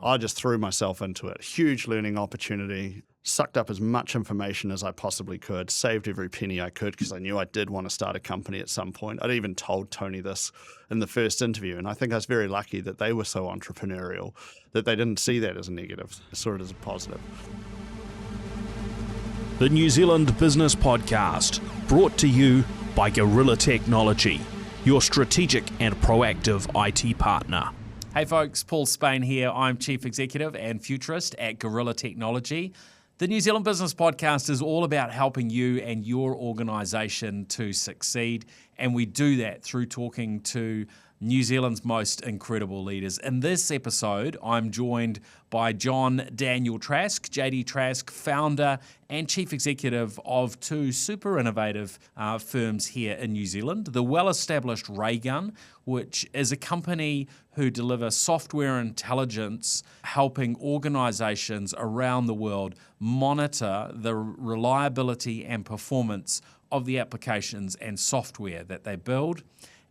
I just threw myself into it. Huge learning opportunity, sucked up as much information as I possibly could, saved every penny I could because I knew I did want to start a company at some point. I'd even told Tony this in the first interview, and I think I was very lucky that they were so entrepreneurial that they didn't see that as a negative. They saw it as a positive. The New Zealand Business Podcast, brought to you by Gorilla Technology, your strategic and proactive IT partner. Hey folks, Paul Spain here. I'm Chief Executive and Futurist at Gorilla Technology. The New Zealand Business Podcast is all about helping you and your organisation to succeed, and we do that through talking to New Zealand's most incredible leaders. In this episode, I'm joined by John Daniel Trask, JD Trask, founder and chief executive of two super innovative firms here in New Zealand. The well-established Raygun, which is a company who deliver software intelligence, helping organisations around the world monitor the reliability and performance of the applications and software that they build.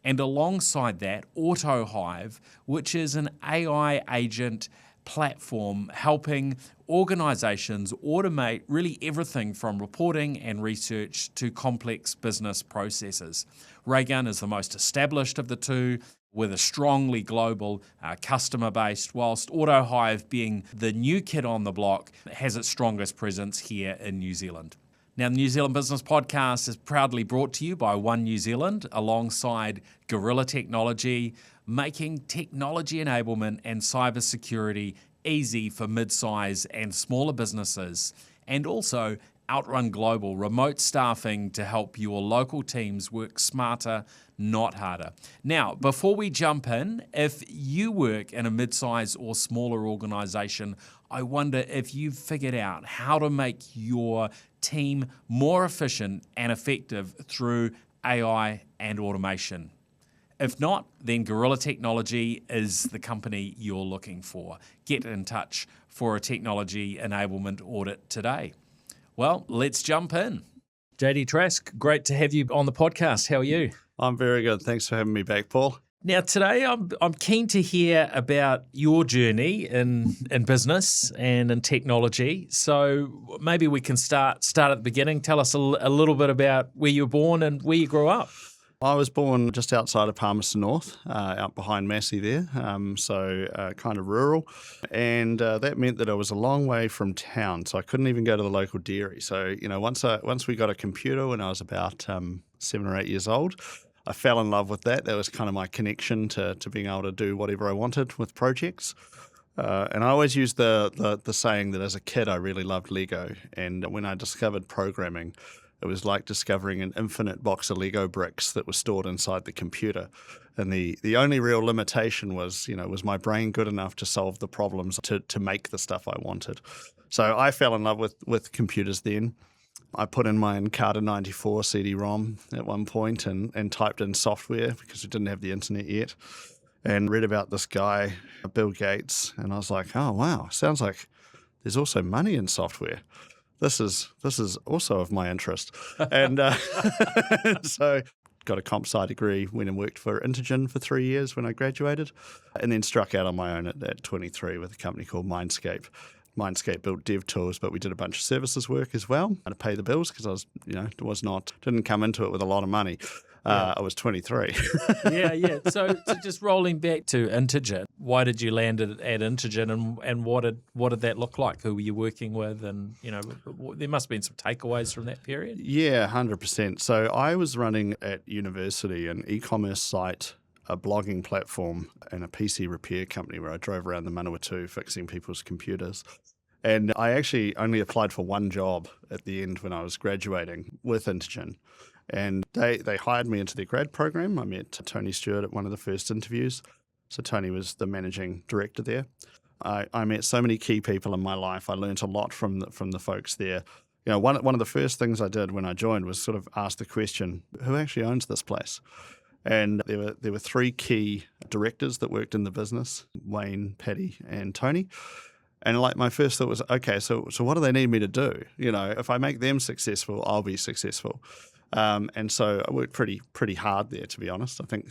And alongside that, AutoHive, which is an AI agent platform helping organisations automate really everything from reporting and research to complex business processes. Raygun is the most established of the two, with a strongly global customer base, whilst AutoHive, being the new kid on the block, has its strongest presence here in New Zealand. Now, the New Zealand Business Podcast is proudly brought to you by One New Zealand, alongside Gorilla Technology, making technology enablement and cybersecurity easy for mid-size and smaller businesses, and also Outrun Global, remote staffing to help your local teams work smarter, not harder. Now, before we jump in, if you work in a mid-size or smaller organisation, I wonder if you've figured out how to make your team more efficient and effective through AI and automation. If not, then Gorilla Technology is the company you're looking for. Get in touch for a technology enablement audit today. Well, let's jump in. JD Trask, great to have you on the podcast. How are you? I'm very good. Thanks for having me back, Paul. Now, today I'm keen to hear about your journey in business and in technology. So maybe we can start at the beginning. Tell us a little bit about where you were born and where you grew up. I was born just outside of Palmerston North, out behind Massey there, so kind of rural. And that meant that I was a long way from town, so I couldn't even go to the local dairy. So, once we got a computer when I was about 7 or 8 years old, I fell in love with that. That was kind of my connection to being able to do whatever I wanted with projects. And I always used the saying that as a kid I really loved Lego. And when I discovered programming, it was like discovering an infinite box of Lego bricks that was stored inside the computer. And the only real limitation was, was my brain good enough to solve the problems to make the stuff I wanted? So I fell in love with computers then. I put in my Encarta 94 CD-ROM at one point and typed in software because we didn't have the internet yet, and read about this guy, Bill Gates, and I was like, oh, wow, sounds like there's also money in software. This is also of my interest. And so got a comp sci degree, went and worked for Intergen for 3 years when I graduated, and then struck out on my own at 23 with a company called Mindscape. Mindscape built dev tools, but we did a bunch of services work as well to pay the bills because I was, didn't come into it with a lot of money. I was 23. Yeah. So just rolling back to Intergen, why did you land at Intergen, and what did that look like? Who were you working with? And, there must have been some takeaways from that period. Yeah, 100%. So I was running at university an e-commerce site, a blogging platform, and a PC repair company where I drove around the Manawatu fixing people's computers. And I actually only applied for one job at the end when I was graduating with Intergen. And they hired me into their grad program. I met Tony Stewart at one of the first interviews. So Tony was the managing director there. I met so many key people in my life. I learned a lot from the folks there. One of the first things I did when I joined was sort of ask the question, who actually owns this place? And there were three key directors that worked in the business, Wayne, Paddy, and Tony. And like my first thought was, okay, so what do they need me to do? If I make them successful, I'll be successful. And so I worked pretty hard there, to be honest. I think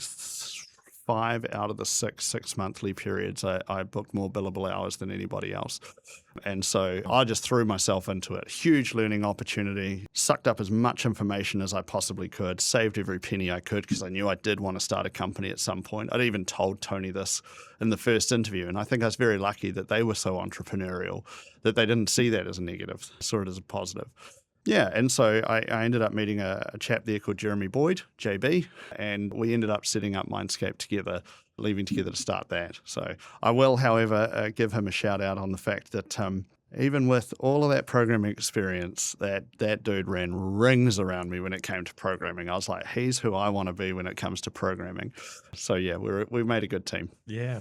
5 out of the six monthly periods, I booked more billable hours than anybody else. And so I just threw myself into it. Huge learning opportunity, sucked up as much information as I possibly could, saved every penny I could because I knew I did want to start a company at some point. I'd even told Tony this in the first interview, and I think I was very lucky that they were so entrepreneurial that they didn't see that as a negative, saw it as a positive. Yeah, and so I ended up meeting a chap there called Jeremy Boyd, JB, and we ended up setting up Mindscape together, leaving together to start that. So I will, however, give him a shout out on the fact that even with all of that programming experience, that dude ran rings around me when it came to programming. I was like, he's who I want to be when it comes to programming. So yeah, we made a good team. Yeah,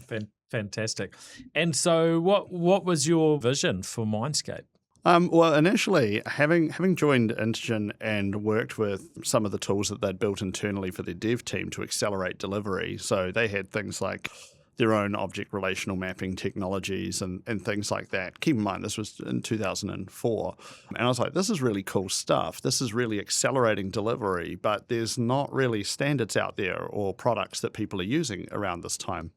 fantastic. And so what was your vision for Mindscape? Well, initially, having joined Intergen and worked with some of the tools that they'd built internally for their dev team to accelerate delivery, so they had things like their own object relational mapping technologies and things like that. Keep in mind, this was in 2004. And I was like, this is really cool stuff. This is really accelerating delivery, but there's not really standards out there or products that people are using around this time.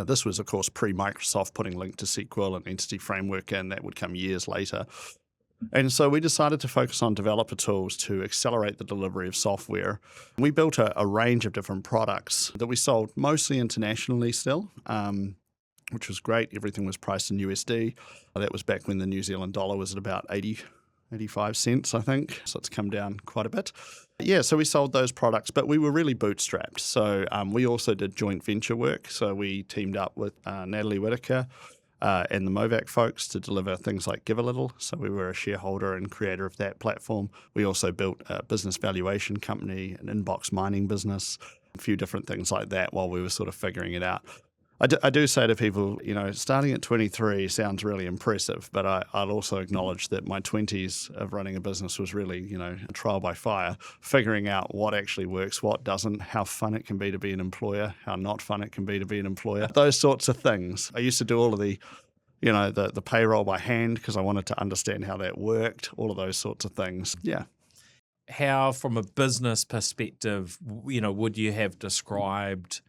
This was, of course, pre-Microsoft putting Link to SQL and Entity Framework in. That would come years later. And so we decided to focus on developer tools to accelerate the delivery of software. We built a range of different products that we sold mostly internationally still, which was great. Everything was priced in USD. That was back when the New Zealand dollar was at about 85 cents, I think. So it's come down quite a bit. Yeah, so we sold those products, but we were really bootstrapped. So we also did joint venture work. So we teamed up with Natalie Whitaker and the Movac folks to deliver things like Give a Little. So we were a shareholder and creator of that platform. We also built a business valuation company, an inbox mining business, a few different things like that while we were sort of figuring it out. I do say to people, starting at 23 sounds really impressive, but I'll also acknowledge that my 20s of running a business was really, a trial by fire, figuring out what actually works, what doesn't, how fun it can be to be an employer, how not fun it can be to be an employer, those sorts of things. I used to do all of the payroll by hand because I wanted to understand how that worked, all of those sorts of things. Yeah. How, from a business perspective, would you have described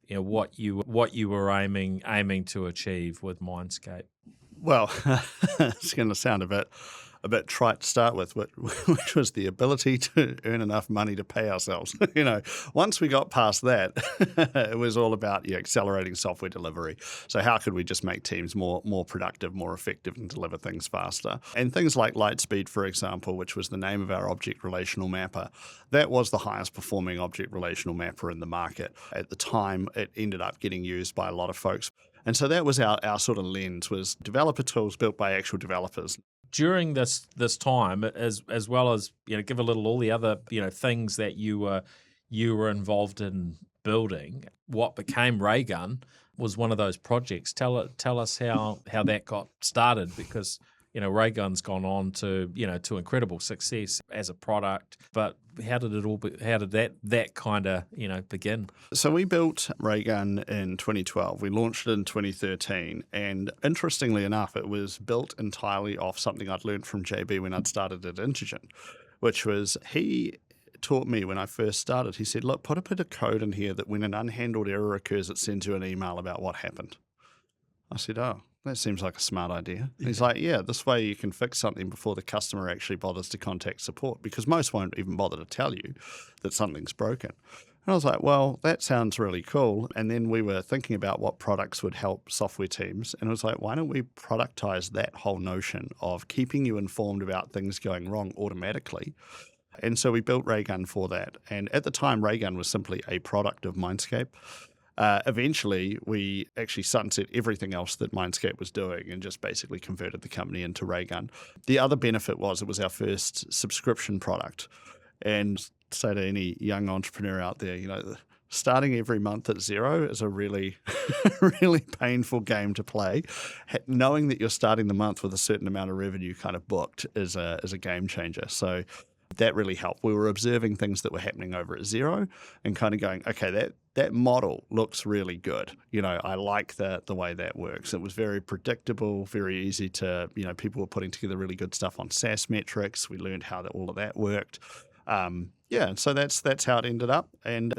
what you were aiming to achieve with Mindscape? Well, it's going to sound a bit trite to start with, which was the ability to earn enough money to pay ourselves. Once we got past that, it was all about accelerating software delivery. So how could we just make teams more productive, more effective, and deliver things faster? And things like Lightspeed, for example, which was the name of our object relational mapper, that was the highest performing object relational mapper in the market. At the time, it ended up getting used by a lot of folks. And so that was our sort of lens, was developer tools built by actual developers. During this time, as well as Give a Little, all the other things that you were involved in building, what became Raygun was one of those projects. Tell us how that got started, because Raygun's gone on to to incredible success as a product. But how did that kind of begin? So we built Raygun in 2012. We launched it in 2013, and interestingly enough, it was built entirely off something I'd learned from JB when I'd started at Intergen, which was he taught me when I first started. He said, "Look, put a bit of code in here that when an unhandled error occurs, it sends you an email about what happened." I said, "Oh, that seems like a smart idea." And he's like, "Yeah, this way you can fix something before the customer actually bothers to contact support, because most won't even bother to tell you that something's broken." And I was like, well, that sounds really cool. And then we were thinking about what products would help software teams. And it was like, why don't we productize that whole notion of keeping you informed about things going wrong automatically? And so we built Raygun for that. And at the time, Raygun was simply a product of Mindscape. Eventually, we actually sunset everything else that Mindscape was doing and just basically converted the company into Raygun. The other benefit was it was our first subscription product. And say to any young entrepreneur out there, starting every month at zero is a really, really painful game to play. Knowing that you're starting the month with a certain amount of revenue kind of booked is a game changer. So that really helped. We were observing things that were happening over at zero and kind of going, okay, that model looks really good. I like the way that works. It was very predictable, very easy to, people were putting together really good stuff on SaaS metrics. We learned how all of that worked. Yeah, so that's how it ended up, and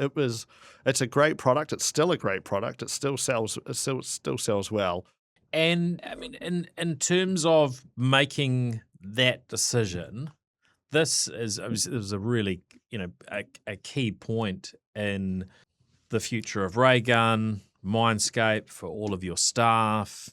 it's a great product. It's still a great product. It still sells. It still sells well. And I mean, in terms of making that decision, this is a really, a key point in the future of Raygun, Mindscape, for all of your staff,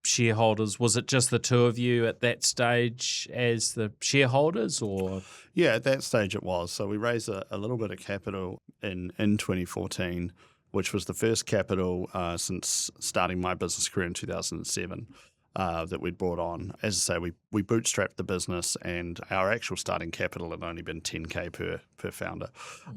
shareholders. Was it just the two of you at that stage as the shareholders, or? Yeah, at that stage it was. So we raised a little bit of capital in 2014, which was the first capital since starting my business career in 2007 that we'd brought on. As I say, we bootstrapped the business, and our actual starting capital had only been $10K per founder.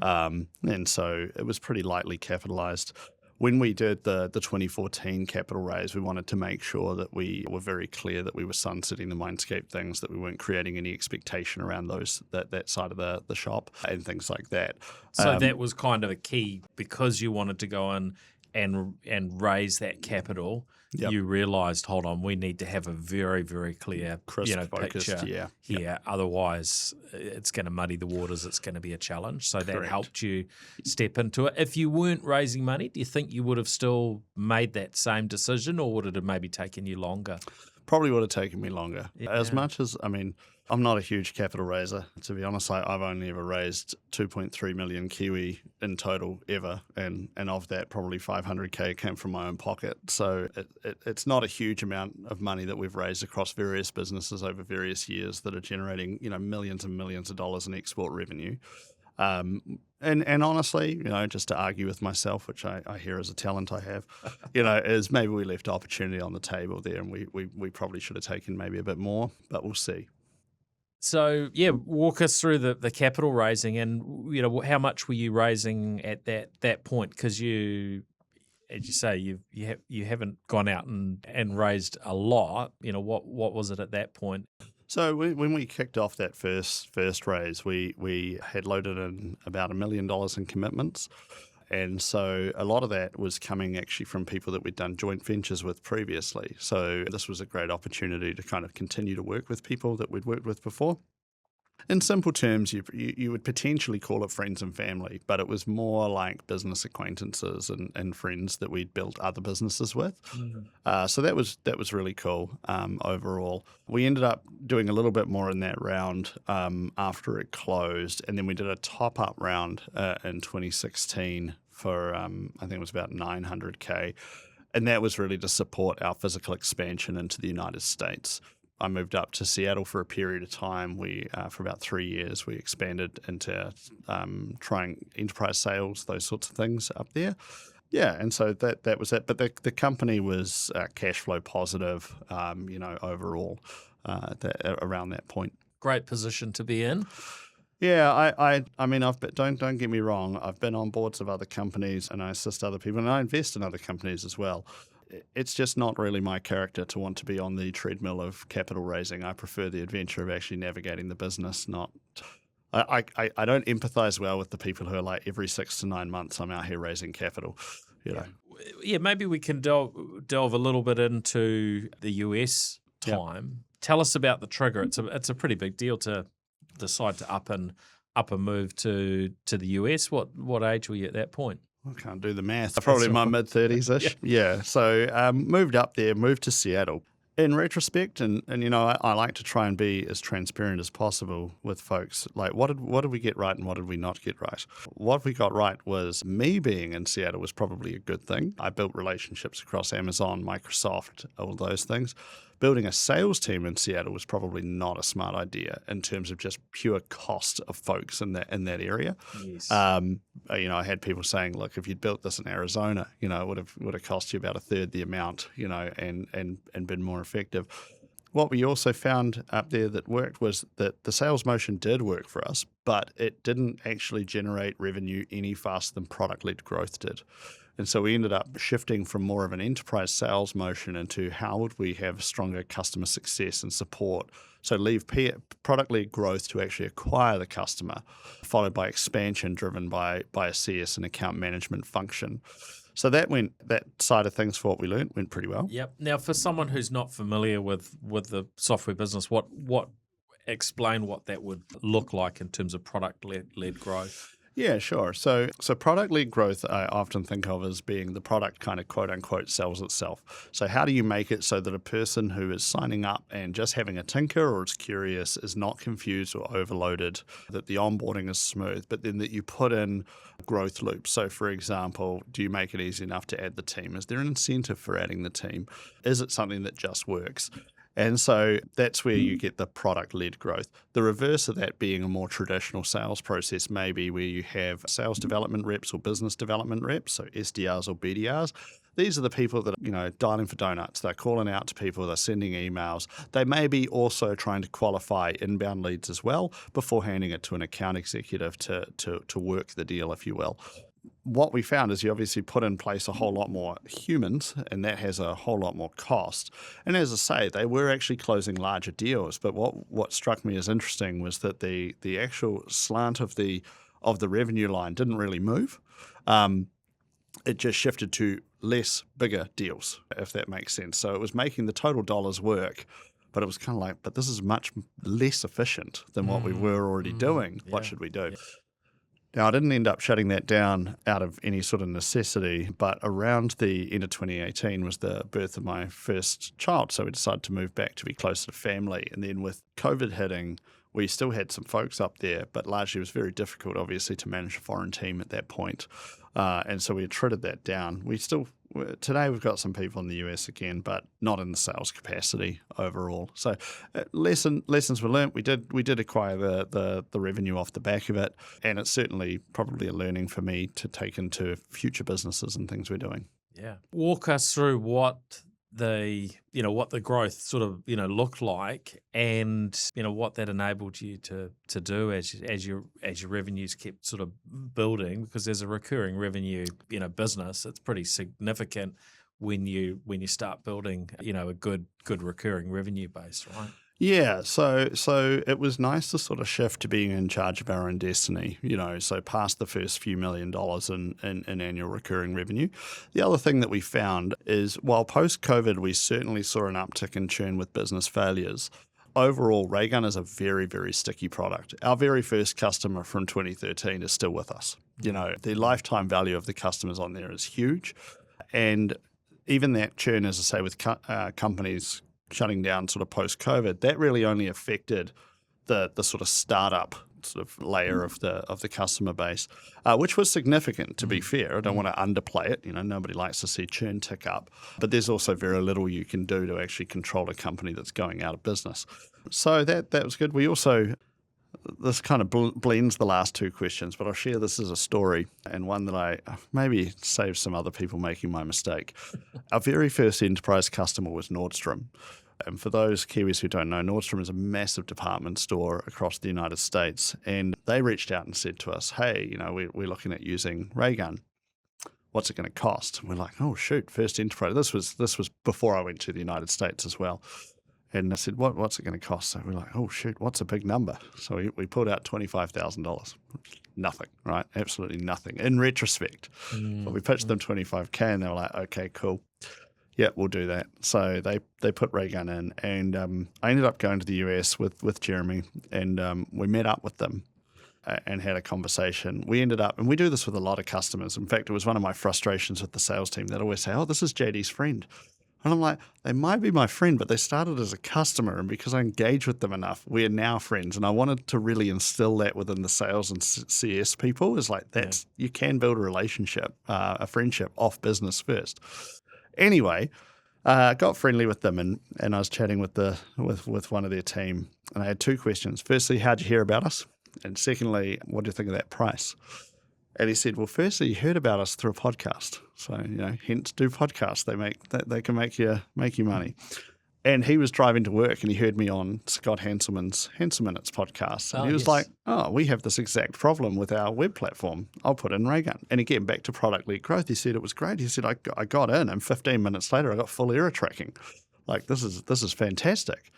And so it was pretty lightly capitalized. When we did the 2014 capital raise, we wanted to make sure that we were very clear that we were sunsetting the Mindscape things, that we weren't creating any expectation around that side of the shop and things like that. So that was kind of a key, because you wanted to go in and raise that capital. Yep. You realised, hold on, we need to have a very, very clear, Crisp, focused, picture yeah. here. Yep. Otherwise, it's going to muddy the waters. It's going to be a challenge. So that Correct. helped you step into it. If you weren't raising money, do you think you would have still made that same decision, or would it have maybe taken you longer? Probably would have taken me longer. Yeah. As much as, I'm not a huge capital raiser. To be honest, I've only ever raised 2.3 million Kiwi in total ever, and of that, probably 500K came from my own pocket. So it's not a huge amount of money that we've raised across various businesses over various years that are generating millions and millions of dollars in export revenue. And honestly, just to argue with myself, which I hear as a talent I have, is maybe we left opportunity on the table there, and we probably should have taken maybe a bit more, but we'll see. So, walk us through the capital raising, and how much were you raising at that point? Because you, as you say, you haven't gone out and raised a lot. What was it at that point? So when we kicked off that first raise, we had loaded in about $1 million in commitments. And so a lot of that was coming actually from people that we'd done joint ventures with previously. So this was a great opportunity to kind of continue to work with people that we'd worked with before. In simple terms, you would potentially call it friends and family, but it was more like business acquaintances and friends that we'd built other businesses with. Mm-hmm. So that was really cool overall. We ended up doing a little bit more in that round after it closed, and then we did a top-up round in 2016 for, I think it was about 900K, and that was really to support our physical expansion into the United States. I moved up to Seattle for a period of time. For about 3 years, we expanded into trying enterprise sales, those sorts of things up there. Yeah, and so that was it. But the company was cash flow positive, overall around that point. Great position to be in. Yeah, don't get me wrong. I've been on boards of other companies, and I assist other people, and I invest in other companies as well. It's just not really my character to want to be on the treadmill of capital raising. I prefer the adventure of actually navigating the business. I don't empathize well with the people who are like, every 6 to 9 months I'm out here raising capital. Yeah, maybe we can delve a little bit into the US time. Yep. Tell us about the trigger. It's a pretty big deal to decide to up and move to the US. What age were you at that point? I can't do the math. Probably my mid-30s-ish. Yeah. So moved up there, moved to Seattle. In retrospect, and I like to try and be as transparent as possible with folks. Like, what did we get right and what did we not get right? What we got right was me being in Seattle was probably a good thing. I built relationships across Amazon, Microsoft, all those things. Building a sales team in Seattle was probably not a smart idea in terms of just pure cost of folks in that area. Yes. I had people saying, look, if you'd built this in Arizona, it would have cost you about a third the amount, and been more effective. What we also found up there that worked was that the sales motion did work for us, but it didn't actually generate revenue any faster than product-led growth did. And so we ended up shifting from more of an enterprise sales motion into how would we have stronger customer success and support. So leave product-led growth to actually acquire the customer, followed by expansion driven by a CS and account management function. So that side of things, for what we learned, went pretty well. Yep. Now, for someone who's not familiar with the software business, what explain what that would look like in terms of product-led growth? Yeah, sure. So product-led growth I often think of as being the product kind of quote-unquote sells itself. So how do you make it so that a person who is signing up and just having a tinker or is curious is not confused or overloaded, that the onboarding is smooth, but then that you put in growth loops. So for example, do you make it easy enough to add the team? Is there an incentive for adding the team? Is it something that just works? And so that's where you get the product-led growth. The reverse of that being a more traditional sales process, maybe where you have sales development reps or business development reps, so SDRs or BDRs. These are the people that are, dialing for donuts. They're calling out to people. They're sending emails. They may be also trying to qualify inbound leads as well before handing it to an account executive to work the deal, if you will. What we found is you obviously put in place a whole lot more humans, and that has a whole lot more cost. And as I say, they were actually closing larger deals. But what struck me as interesting was that the actual slant of the revenue line didn't really move. It just shifted to less bigger deals, if that makes sense. So it was making the total dollars work, but it was kind of like, but this is much less efficient than what we were already doing. Yeah. What should we do? Yeah. Now, I didn't end up shutting that down out of any sort of necessity, but around the end of 2018 was the birth of my first child. So we decided to move back to be closer to family. And then with COVID hitting, we still had some folks up there, but largely it was very difficult, obviously, to manage a foreign team at that point. And so we had trimmed that down. Today we've got some people in the US again, but not in the sales capacity overall. So lessons were learnt. We did acquire the revenue off the back of it, and it's certainly probably a learning for me to take into future businesses and things we're doing. Yeah. Walk us through what the growth sort of looked like, and what that enabled you to do as your revenues kept sort of building, because there's a recurring revenue business. It's pretty significant when you start building a good recurring revenue base, right? Yeah, so it was nice to sort of shift to being in charge of our own destiny, so past the first few $1 million in annual recurring revenue. The other thing that we found is while post-COVID we certainly saw an uptick in churn with business failures, overall Raygun is a very, very sticky product. Our very first customer from 2013 is still with us. The lifetime value of the customers on there is huge. And even that churn, as I say, with companies shutting down sort of post-COVID, that really only affected the sort of startup sort of layer of the customer base, which was significant, to be fair. I don't want to underplay it. Nobody likes to see churn tick up, but there's also very little you can do to actually control a company that's going out of business. So that was good. We also, this kind of blends the last two questions, but I'll share this as a story and one that I maybe saves some other people making my mistake. Our very first enterprise customer was Nordstrom. And for those Kiwis who don't know, Nordstrom is a massive department store across the United States. And they reached out and said to us, hey, we're looking at using Raygun. What's it going to cost? And we're like, oh, shoot, first enterprise. This was before I went to the United States as well. And I said, what's it going to cost? So we're like, oh, shoot, what's a big number? So we pulled out $25,000. Nothing, right? Absolutely nothing in retrospect. But we pitched them $25K and they were like, okay, cool. Yeah, we'll do that. So they put Raygun in, and I ended up going to the US with Jeremy, and we met up with them and had a conversation. We ended up, and we do this with a lot of customers. In fact, it was one of my frustrations with the sales team. They'd always say, oh, this is JD's friend. And I'm like, they might be my friend, but they started as a customer, and because I engaged with them enough, we are now friends. And I wanted to really instill that within the sales and CS people. Is like, you can build a relationship, a friendship off business first. Anyway, got friendly with them, and I was chatting with one of their team, and I had two questions. Firstly, how'd you hear about us? And secondly, what do you think of that price? And he said, well, firstly, you heard about us through a podcast. So, hence do podcasts. They can make you money. And he was driving to work and he heard me on Scott Hanselman's Hansel Minutes podcast. And he was like, oh, we have this exact problem with our web platform. I'll put in Raygun. And again, back to product-led growth, he said it was great. He said, I got in and 15 minutes later, I got full error tracking. Like, this is fantastic.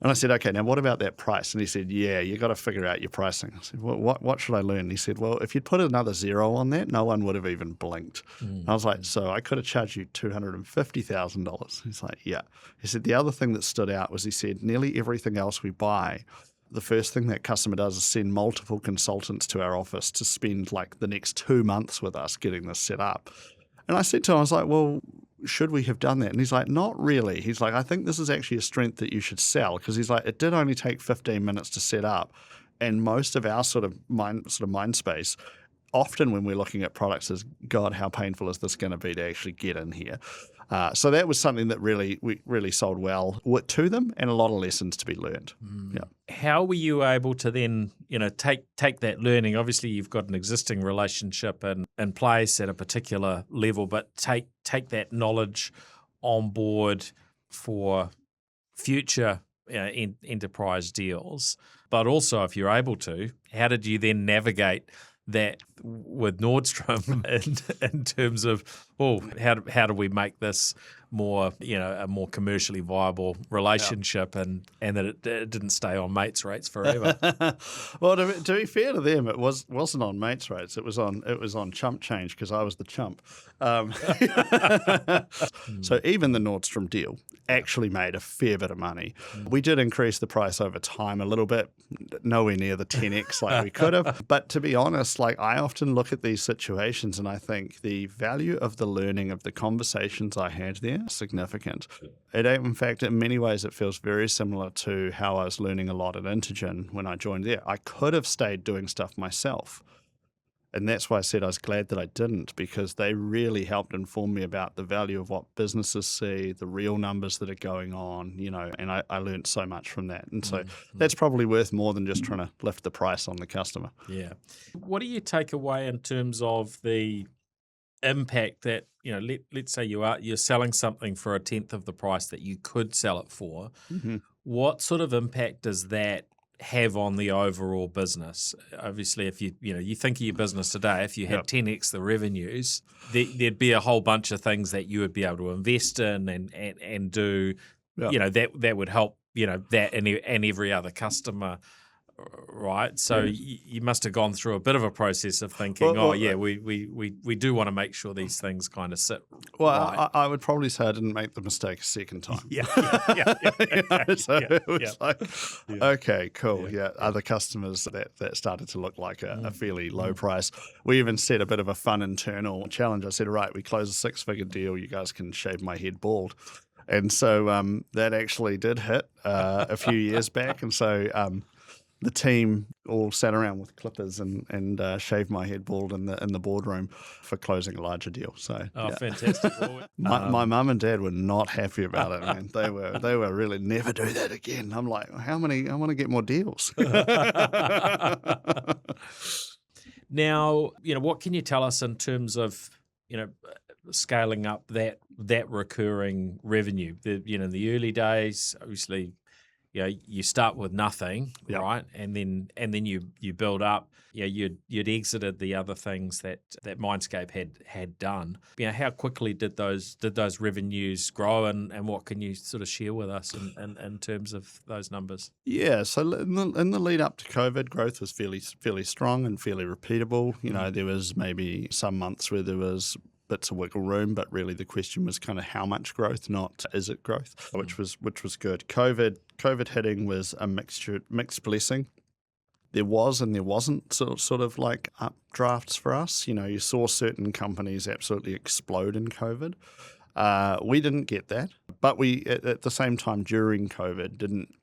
And I said, okay, now what about that price? And he said, yeah, you got to figure out your pricing. I said, well, what should I learn? And he said, well, if you'd put another zero on that, no one would have even blinked. I was like, so I could have charged you $250,000. He's like, yeah. He said, the other thing that stood out was he said, nearly everything else we buy, the first thing that customer does is send multiple consultants to our office to spend like the next 2 months with us getting this set up. And I said to him, I was like, well, should we have done that? And he's like, not really. He's like, I think this is actually a strength that you should sell, because he's like, it did only take 15 minutes to set up. And most of our sort of mind space, often when we're looking at products, is, God, how painful is this going to be to actually get in here? So that was something that we really sold well to them, and a lot of lessons to be learned. Yeah. How were you able to then, take that learning? Obviously, you've got an existing relationship in place at a particular level, but take that knowledge on board for future enterprise deals. But also, if you're able to, how did you then navigate that with Nordstrom in terms of, how do we make this more, a more commercially viable relationship, and that it didn't stay on mates rates forever? Well, to be fair to them, it wasn't on mates rates. It was on chump change, because I was the chump. So even the Nordstrom deal actually made a fair bit of money. We did increase the price over time a little bit, nowhere near the 10x like we could have. But to be honest, like, I often look at these situations and I think the value of the learning of the conversations I had there is significant. In fact, in many ways, it feels very similar to how I was learning a lot at Intergen when I joined there. I could have stayed doing stuff myself. And that's why I said I was glad that I didn't, because they really helped inform me about the value of what businesses see, the real numbers that are going on, and I learned so much from that. And so that's probably worth more than just trying to lift the price on the customer. Yeah. What do you take away in terms of the impact that, let's say you're selling something for a tenth of the price that you could sell it for. Mm-hmm. What sort of impact does that have on the overall business? Obviously, if you think of your business today, if you had 10x the revenues, there'd be a whole bunch of things that you would be able to invest in and do, that would help, that and every other customer, right? So you must have gone through a bit of a process of thinking, we do want to make sure these things kind of sit right. I would probably say I didn't make the mistake a second time. So it was like, okay, cool. Yeah. Other customers that started to look like a fairly low price. We even set a bit of a fun internal challenge. I said, right, we close a 6-figure deal. You guys can shave my head bald. And so that actually did hit a few years back. And so the team all sat around with clippers and shaved my head bald in the boardroom for closing a larger deal. So fantastic! My mum and dad were not happy about it, man. They were really, never do that again. I'm like, how many? I want to get more deals. Now, what can you tell us in terms of scaling up that recurring revenue? In the early days, obviously, you start with nothing, right? And then you build up. You'd exited the other things that Mindscape had done. How quickly did those revenues grow, and what can you sort of share with us in terms of those numbers? Yeah, so in the lead up to COVID, growth was fairly strong and fairly repeatable. There was maybe some months where there was bits of wiggle room, but really the question was kind of how much growth, not is it growth, which was good. COVID hitting was a mixed blessing. There was and there wasn't sort of like updrafts for us. You saw certain companies absolutely explode in COVID. We didn't get that, but we at the same time during COVID didn't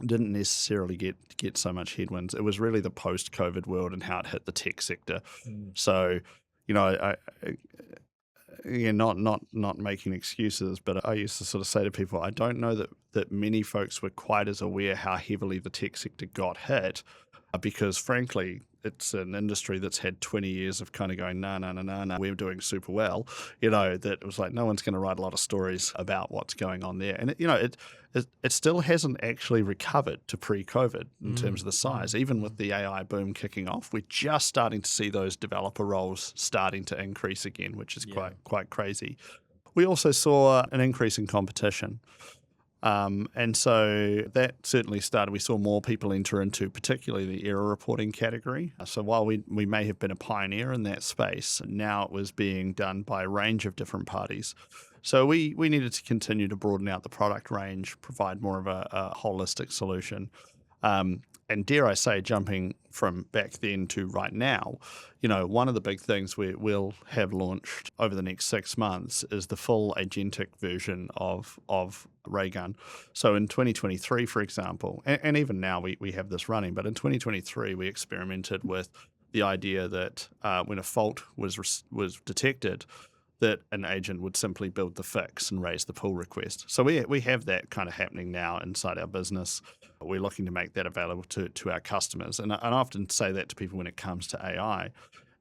necessarily get so much headwinds. It was really the post-COVID world and how it hit the tech sector. So, not making excuses, but I used to sort of say to people, I don't know that many folks were quite as aware how heavily the tech sector got hit, because frankly, it's an industry that's had 20 years of kind of going, no, we're doing super well. That it was like no one's going to write a lot of stories about what's going on there. And it still hasn't actually recovered to pre-COVID in terms of the size. Even with the AI boom kicking off, we're just starting to see those developer roles starting to increase again, which is quite crazy. We also saw an increase in competition. And so that certainly started. We saw more people enter into particularly the error reporting category. So while we may have been a pioneer in that space, now it was being done by a range of different parties. So we needed to continue to broaden out the product range, provide more of a holistic solution. And dare I say, jumping from back then to right now, one of the big things we'll have launched over the next 6 months is the full agentic version of Raygun. So in 2023, for example, and even now we have this running, but in 2023 we experimented with the idea that when a fault was detected, that an agent would simply build the fix and raise the pull request. So we have that kind of happening now inside our business. We're looking to make that available to our customers. And I often say that to people when it comes to AI,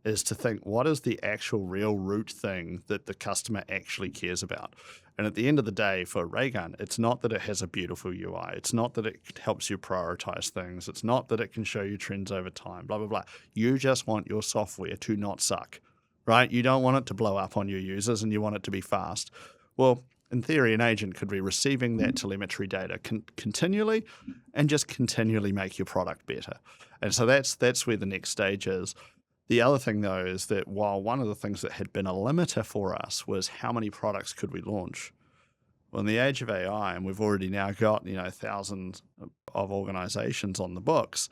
is to think, what is the actual real root thing that the customer actually cares about? And at the end of the day, for Raygun, it's not that it has a beautiful UI. It's not that it helps you prioritize things. It's not that it can show you trends over time, blah, blah, blah. You just want your software to not suck, right? You don't want it to blow up on your users, and you want it to be fast. Well, in theory, an agent could be receiving that telemetry data continually and just continually make your product better. And so that's where the next stage is. The other thing, though, is that while one of the things that had been a limiter for us was how many products could we launch, well, in the age of AI, and we've already now got thousands of organizations on the books,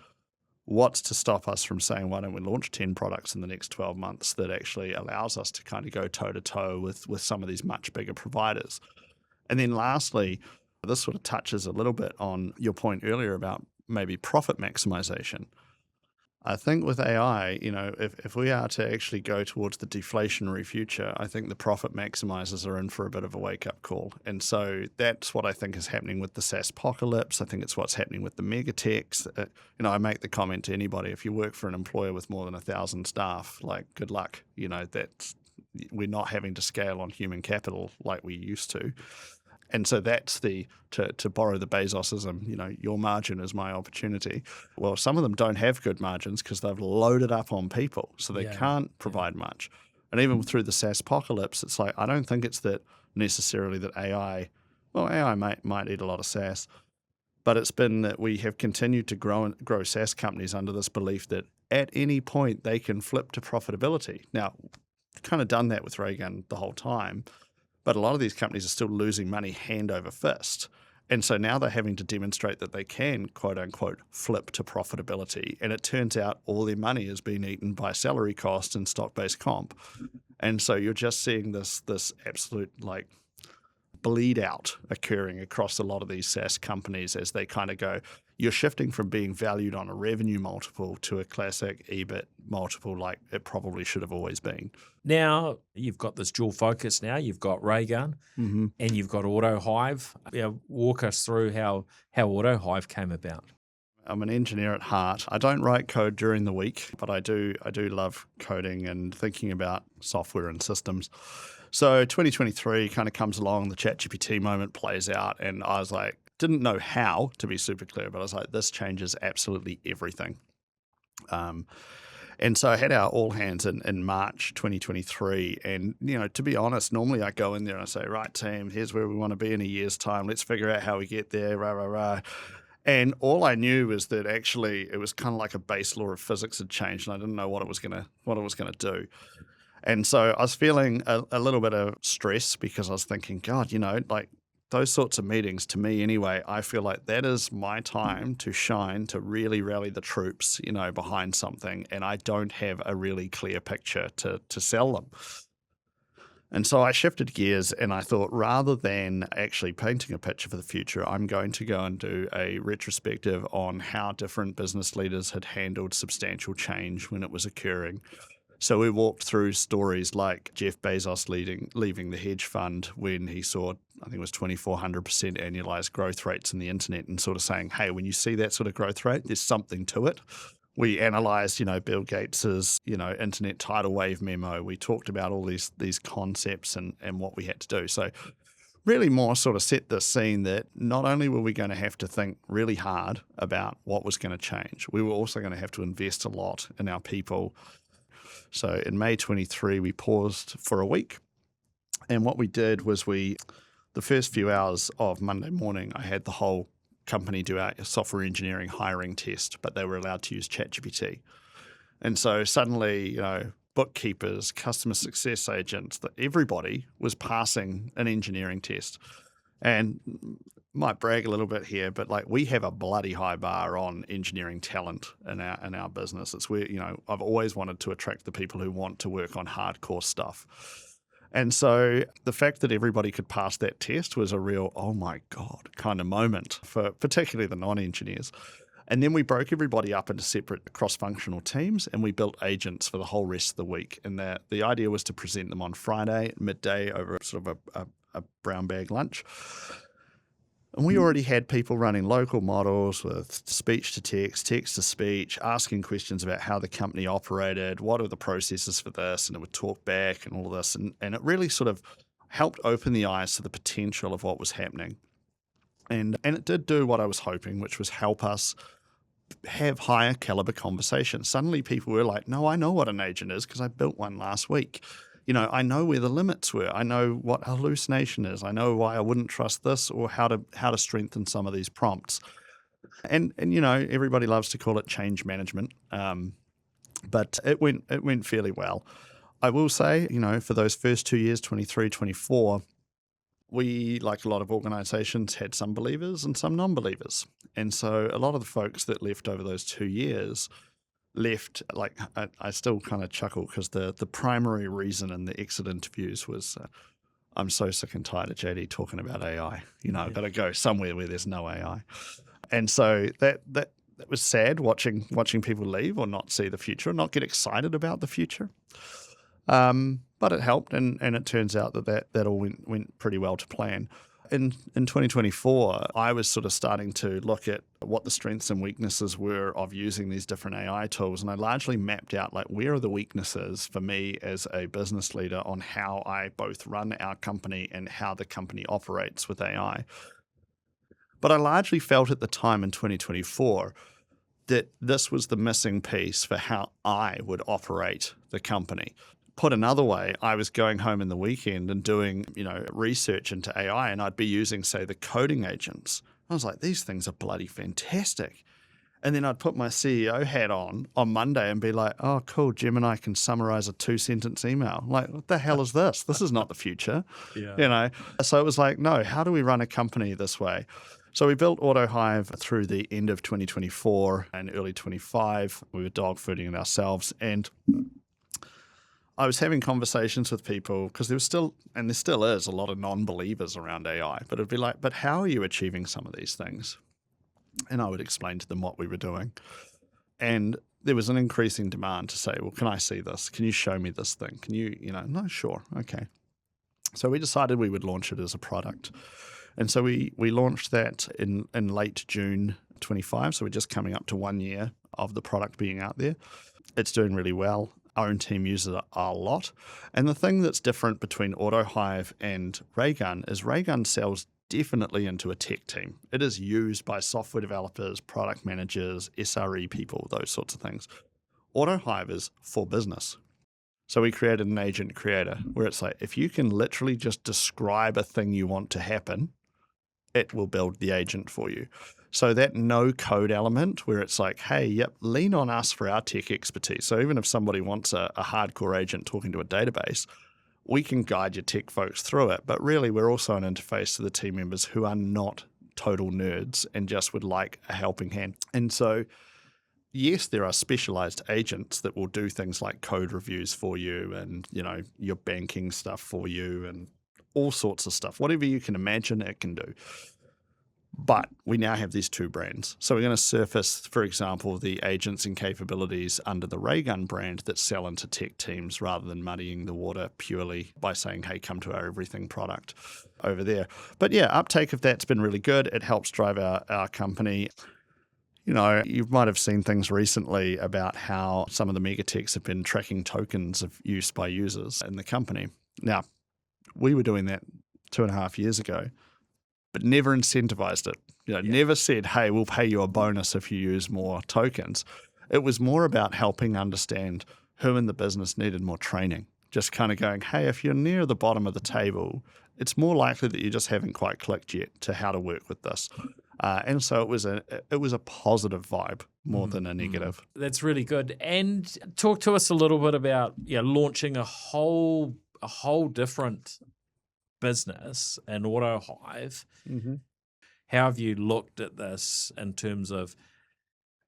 what's to stop us from saying, why don't we launch 10 products in the next 12 months that actually allows us to kind of go toe-to-toe with some of these much bigger providers? And then lastly, this sort of touches a little bit on your point earlier about maybe profit maximization. I think with AI, if we are to actually go towards the deflationary future, I think the profit maximizers are in for a bit of a wake-up call. And so that's what I think is happening with the SaaS apocalypse. I think it's what's happening with the mega techs. I make the comment to anybody, if you work for an employer with more than 1,000 staff, like, good luck. We're not having to scale on human capital like we used to. And so that's to borrow the Bezosism, your margin is my opportunity. Well, some of them don't have good margins because they've loaded up on people, so they can't provide much. And even through the SaaS apocalypse, it's like, I don't think it's that necessarily that AI might eat a lot of SaaS, but it's been that we have continued to grow SaaS companies under this belief that at any point they can flip to profitability. Now, kind of done that with Raygun the whole time. But a lot of these companies are still losing money hand over fist. And so now they're having to demonstrate that they can, quote unquote, flip to profitability. And it turns out all their money is being eaten by salary costs and stock-based comp. And so you're just seeing this absolute bleed out occurring across a lot of these SaaS companies as they kind of go, you're shifting from being valued on a revenue multiple to a classic EBIT multiple like it probably should have always been. Now you've got this dual focus now. You've got Raygun and you've got AutoHive. Walk us through how AutoHive came about. I'm an engineer at heart. I don't write code during the week, but I do love coding and thinking about software and systems. So 2023 kind of comes along, the ChatGPT moment plays out, and I was like, didn't know how, to be super clear, but I was like, this changes absolutely everything. And so I had our all hands in March 2023. And, to be honest, normally I go in there and I say, right, team, here's where we want to be in a year's time. Let's figure out how we get there, rah, rah, rah. And all I knew was that actually it was kind of like a base law of physics had changed, and I didn't know what it was gonna do. And so I was feeling a little bit of stress because I was thinking, God, those sorts of meetings, to me anyway, I feel like that is my time to shine, to really rally the troops, behind something, and I don't have a really clear picture to sell them. And so I shifted gears and I thought, rather than actually painting a picture for the future, I'm going to go and do a retrospective on how different business leaders had handled substantial change when it was occurring. So we walked through stories like Jeff Bezos leaving the hedge fund when he saw, I think it was 2,400% annualized growth rates in the internet, and sort of saying, hey, when you see that sort of growth rate, there's something to it. We analyzed, Bill Gates's, internet tidal wave memo. We talked about all these concepts and what we had to do. So really more sort of set the scene that not only were we going to have to think really hard about what was going to change, we were also going to have to invest a lot in our people. So in May 23, we paused for a week. And what we did was we the first few hours of Monday morning, I had the whole company do our software engineering hiring test, but they were allowed to use ChatGPT. And so suddenly, bookkeepers, customer success agents, that everybody was passing an engineering test. And might brag a little bit here, but like we have a bloody high bar on engineering talent in our business. It's where, I've always wanted to attract the people who want to work on hardcore stuff. And so the fact that everybody could pass that test was a real, oh my God, kind of moment for particularly the non-engineers. And then we broke everybody up into separate cross-functional teams, and we built agents for the whole rest of the week. And the idea was to present them on Friday at midday over sort of a brown bag lunch. And we already had people running local models with speech to text, text to speech, asking questions about how the company operated, what are the processes for this, and it would talk back and all of this. And it really sort of helped open the eyes to the potential of what was happening. And it did do what I was hoping, which was help us have higher caliber conversations. Suddenly people were like, no, I know what an agent is because I built one last week. I know where the limits were. I know what hallucination is. I know why I wouldn't trust this, or how to strengthen some of these prompts. And everybody loves to call it change management, but it went fairly well. I will say, for those first 2 years, 23, 24, we, like a lot of organizations, had some believers and some non-believers. And so a lot of the folks that left over those 2 years left, like I still kind of chuckle because the primary reason in the exit interviews was, I'm so sick and tired of JD talking about AI. I've got to go somewhere where there's no AI. And so that was sad watching people leave or not see the future, not get excited about the future. But it helped, and it turns out that all went pretty well to plan. In 2024, I was sort of starting to look at what the strengths and weaknesses were of using these different AI tools, and I largely mapped out like where are the weaknesses for me as a business leader on how I both run our company and how the company operates with AI. But I largely felt at the time in 2024 that this was the missing piece for how I would operate the company. Put another way, I was going home in the weekend and doing, research into AI, and I'd be using, say, the coding agents. I was like, these things are bloody fantastic. And then I'd put my CEO hat on Monday and be like, oh, cool, Gemini can summarize a 2-sentence email. Like, what the hell is this? This is not the future. Yeah. So it was like, no, how do we run a company this way? So we built AutoHive through the end of 2024 and early 25. We were dog fooding it ourselves, and I was having conversations with people because there still is a lot of non-believers around AI, but it'd be like, but how are you achieving some of these things? And I would explain to them what we were doing. And there was an increasing demand to say, well, can I see this? Can you show me this thing? Can you, no, sure. Okay. So we decided we would launch it as a product. And so we launched that in late June 25. So we're just coming up to 1 year of the product being out there. It's doing really well. Our own team uses it a lot. And the thing that's different between AutoHive and Raygun is Raygun sells definitely into a tech team. It is used by software developers, product managers, SRE people, those sorts of things. AutoHive is for business. So we created an agent creator where it's like, if you can literally just describe a thing you want to happen, it will build the agent for you. So that no code element where it's like, hey, yep, lean on us for our tech expertise. So even if somebody wants a hardcore agent talking to a database, we can guide your tech folks through it. But really, we're also an interface to the team members who are not total nerds and just would like a helping hand. And so, yes, there are specialized agents that will do things like code reviews for you and, your banking stuff for you and all sorts of stuff. Whatever you can imagine, it can do. But we now have these two brands. So we're going to surface, for example, the agents and capabilities under the Raygun brand that sell into tech teams rather than muddying the water purely by saying, hey, come to our everything product over there. But yeah, uptake of that's been really good. It helps drive our company. You might have seen things recently about how some of the mega techs have been tracking tokens of use by users in the company. Now, we were doing that 2.5 years ago, but never incentivized it. Never said, hey, we'll pay you a bonus if you use more tokens. It was more about helping understand who in the business needed more training. just kind of going, hey, if you're near the bottom of the table, it's more likely that you just haven't quite clicked yet to how to work with this. And so it was a positive vibe more than a negative. That's really good. And talk to us a little bit about launching a whole different business in AutoHive. Mm-hmm. How have you looked at this in terms of,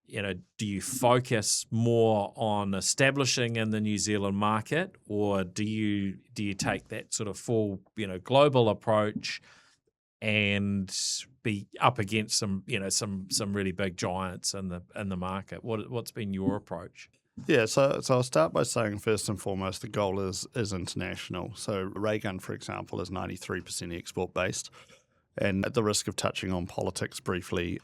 do you focus more on establishing in the New Zealand market, or do you take that sort of full, global approach and be up against some really big giants in the market? What's been your approach? Yeah, so I'll start by saying first and foremost the goal is international. So Raygun, for example, is 93% export based. And at the risk of touching on politics briefly,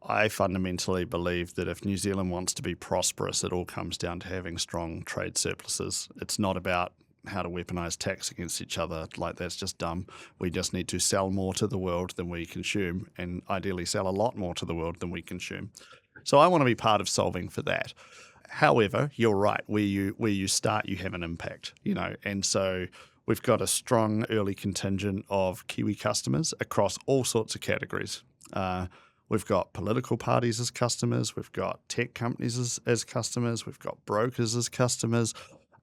I fundamentally believe that if New Zealand wants to be prosperous, it all comes down to having strong trade surpluses. It's not about how to weaponize tax against each other. Like, that's just dumb. We just need to sell more to the world than we consume, and ideally sell a lot more to the world than we consume. So I want to be part of solving for that. However, you're right. Where you start, you have an impact, and so we've got a strong early contingent of Kiwi customers across all sorts of categories. We've got political parties as customers. We've got tech companies as customers. We've got brokers as customers.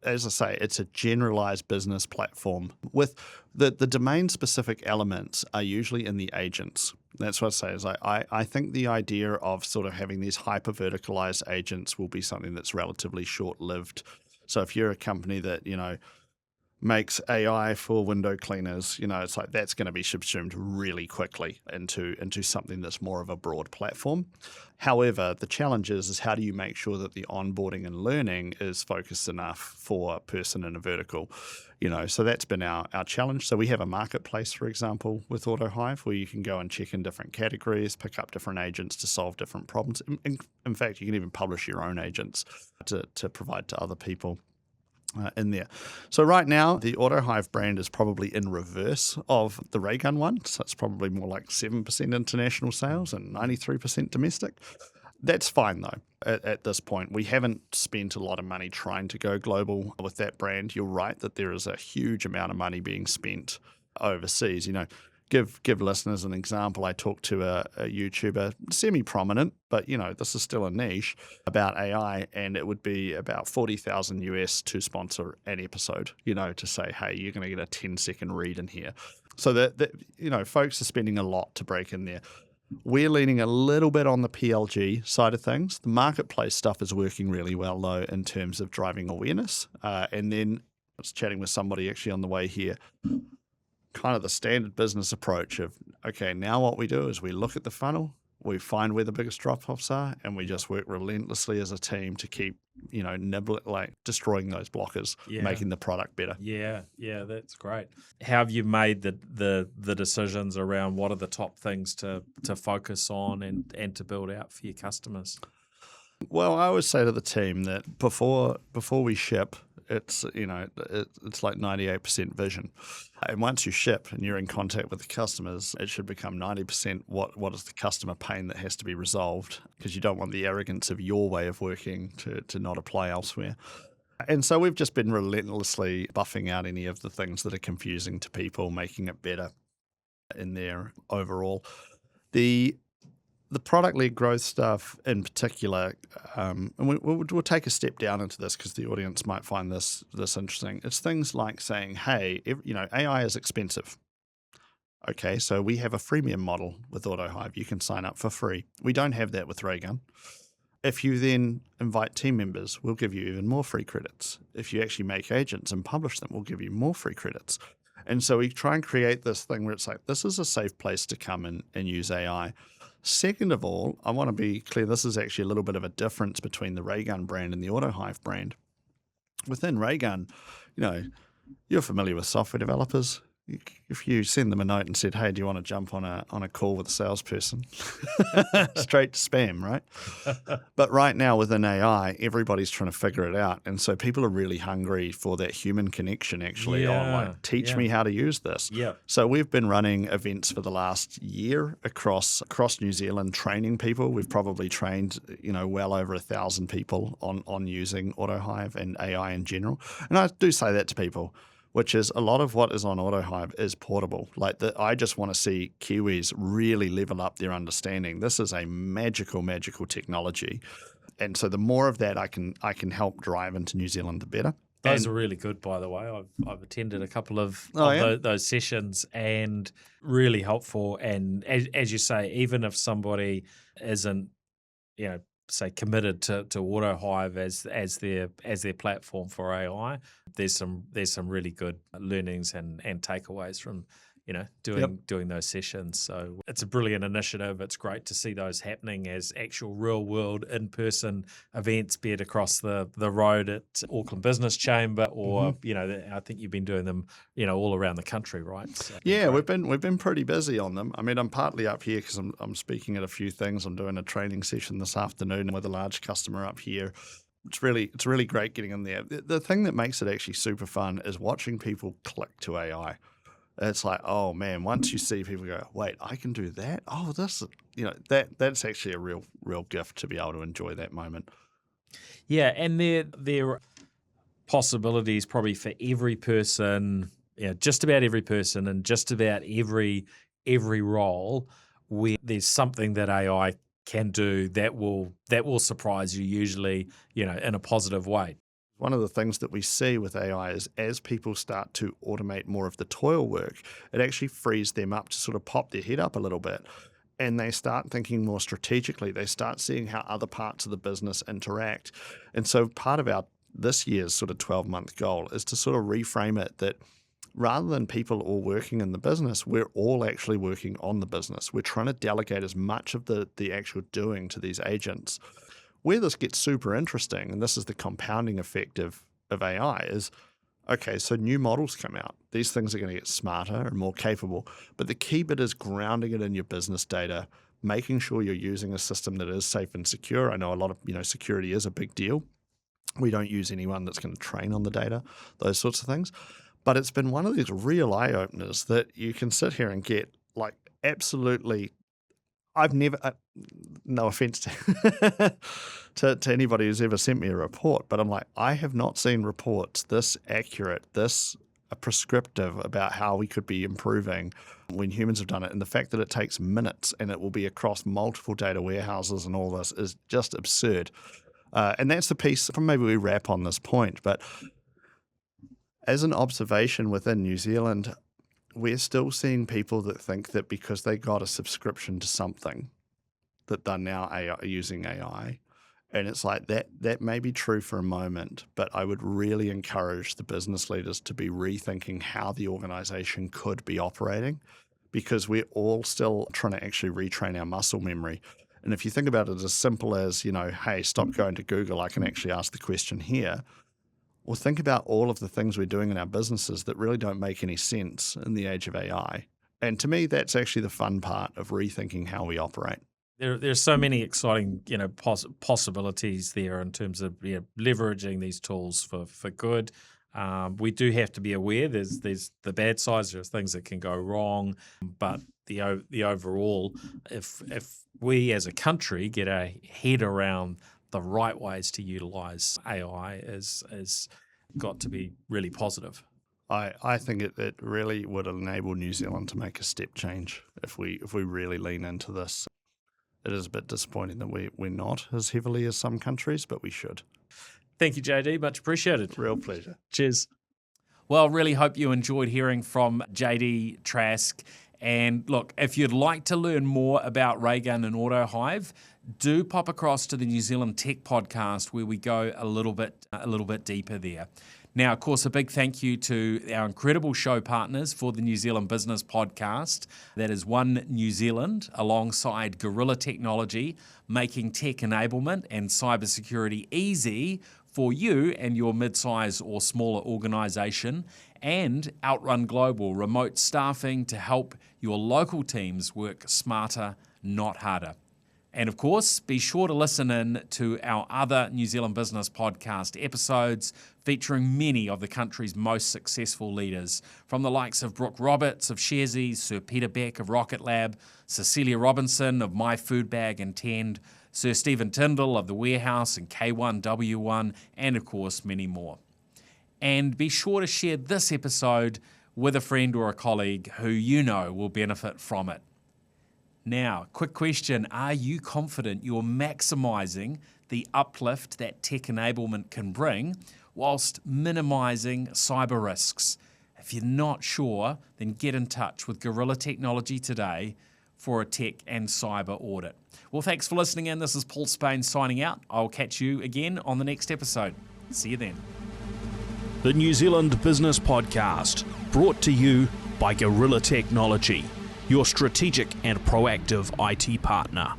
As I say, it's a generalized business platform with the domain-specific elements are usually in the agents. That's what I say. Is I think the idea of sort of having these hyper-verticalized agents will be something that's relatively short-lived. So if you're a company that, makes AI for window cleaners, it's like that's going to be subsumed really quickly into something that's more of a broad platform. However, the challenge is how do you make sure that the onboarding and learning is focused enough for a person in a vertical? So that's been our challenge. So we have a marketplace, for example, with AutoHive, where you can go and check in different categories, pick up different agents to solve different problems. In fact, you can even publish your own agents to provide to other people. In there. So right now, the AutoHive brand is probably in reverse of the Raygun one. So it's probably more like 7% international sales and 93% domestic. That's fine, though, at this point. We haven't spent a lot of money trying to go global with that brand. You're right that there is a huge amount of money being spent overseas. Give listeners an example. I talked to a YouTuber, semi-prominent, but this is still a niche, about AI, and it would be about $40,000 US to sponsor an episode. To say, hey, you're going to get a 10-second read in here. So that folks are spending a lot to break in there. We're leaning a little bit on the PLG side of things. The marketplace stuff is working really well, though, in terms of driving awareness. And then I was chatting with somebody actually on the way here. Kind of the standard business approach of, okay, now what we do is we look at the funnel, we find where the biggest drop-offs are, and we just work relentlessly as a team to keep, destroying those blockers, making the product better. Yeah, that's great. How have you made the decisions around what are the top things to focus on and to build out for your customers? Well, I always say to the team that before we ship, it's like 98% vision. And once you ship and you're in contact with the customers, it should become 90% what is the customer pain that has to be resolved, because you don't want the arrogance of your way of working to not apply elsewhere. And so we've just been relentlessly buffing out any of the things that are confusing to people, making it better in there overall. The product-led growth stuff in particular, and we'll take a step down into this because the audience might find this interesting. It's things like saying, hey, AI is expensive. Okay, so we have a freemium model with AutoHive. You can sign up for free. We don't have that with Raygun. If you then invite team members, we'll give you even more free credits. If you actually make agents and publish them, we'll give you more free credits. And so we try and create this thing where it's like, this is a safe place to come and use AI. Second of all, I want to be clear, this is actually a little bit of a difference between the Raygun brand and the AutoHive brand. Within Raygun, you're familiar with software developers. if you send them a note and said, "Hey, do you want to jump on a call with a salesperson?" Straight to spam, right? But right now within AI, everybody's trying to figure it out, and so people are really hungry for that human connection. Actually, teach me how to use this. Yeah. So we've been running events for the last year across New Zealand, training people. We've probably trained well over 1,000 people on using AutoHive and AI in general. And I do say that to people, which is a lot of what is on AutoHive is portable. I just want to see Kiwis really level up their understanding. This is a magical, magical technology. And so the more of that I can help drive into New Zealand, the better. Those are really good, by the way. I've attended a couple of those sessions, and really helpful. And as you say, even if somebody isn't, say committed to AutoHive as their platform for AI, there's some really good learnings and takeaways from doing those sessions. So it's a brilliant initiative. It's great to see those happening as actual real world in-person events, be it across the road at Auckland Business Chamber or I think you've been doing them all around the country, right? So, yeah, we've been pretty busy on them. I mean, I'm partly up here because I'm speaking at a few things. I'm doing a training session this afternoon with a large customer up here. It's really great getting in there. The thing that makes it actually super fun is watching people click to AI. It's like, oh man, once you see people go, wait, I can do that? Oh, that's actually a real gift to be able to enjoy that moment. Yeah, and there are possibilities probably for every person, just about every person and just about every role where there's something that AI can do that will surprise you, usually, in a positive way. One of the things that we see with AI is as people start to automate more of the toil work, it actually frees them up to sort of pop their head up a little bit, and they start thinking more strategically. They start seeing how other parts of the business interact. And so part of this year's sort of 12-month goal is to sort of reframe it that rather than people all working in the business, we're all actually working on the business. We're trying to delegate as much of the actual doing to these agents. Where this gets super interesting, and this is the compounding effect of AI, is, okay, so new models come out. These things are going to get smarter and more capable. But the key bit is grounding it in your business data, making sure you're using a system that is safe and secure. I know a lot of, security is a big deal. We don't use anyone that's going to train on the data, those sorts of things. But it's been one of these real eye-openers that you can sit here and get absolutely. I've never, no offense to anybody who's ever sent me a report, but I'm like, I have not seen reports this accurate, this prescriptive about how we could be improving when humans have done it. And the fact that it takes minutes and it will be across multiple data warehouses and all this is just absurd. And that's the piece, maybe we wrap on this point, but as an observation within New Zealand, we're still seeing people that think that because they got a subscription to something that they're now using AI. And it's like that may be true for a moment, but I would really encourage the business leaders to be rethinking how the organization could be operating, because we're all still trying to actually retrain our muscle memory. And if you think about it as simple as, hey, stop going to Google, I can actually ask the question here. Well, think about all of the things we're doing in our businesses that really don't make any sense in the age of AI. And to me, that's actually the fun part of rethinking how we operate. There's so many exciting, possibilities there in terms of leveraging these tools for good. We do have to be aware there's the bad sides, there's things that can go wrong, but the overall, if we as a country get our head around the right ways to utilize AI, is got to be really positive. I think it really would enable New Zealand to make a step change if we really lean into this. It is a bit disappointing that we're not as heavily as some countries, but we should. Thank you, JD. Much appreciated. Real pleasure. Cheers. Well, really hope you enjoyed hearing from JD Trask. And look, if you'd like to learn more about Raygun and AutoHive, do pop across to the New Zealand Tech Podcast, where we go a little bit deeper there. Now, of course, a big thank you to our incredible show partners for the New Zealand Business Podcast. That is One New Zealand, alongside Gorilla Technology, making tech enablement and cybersecurity easy for you and your mid-size or smaller organisation, and Outrun Global, remote staffing to help your local teams work smarter, not harder. And of course, be sure to listen in to our other New Zealand Business Podcast episodes featuring many of the country's most successful leaders, from the likes of Brooke Roberts of Sharesies, Sir Peter Beck of Rocket Lab, Cecilia Robinson of My Food Bag and Tend, Sir Stephen Tyndall of The Warehouse and K1W1, and of course many more. And be sure to share this episode with a friend or a colleague who you know will benefit from it. Now, quick question, are you confident you're maximising the uplift that tech enablement can bring whilst minimising cyber risks? If you're not sure, then get in touch with Gorilla Technology today for a tech and cyber audit. Well, thanks for listening in. This is Paul Spain signing out. I'll catch you again on the next episode. See you then. The New Zealand Business Podcast, brought to you by Gorilla Technology, your strategic and proactive IT partner.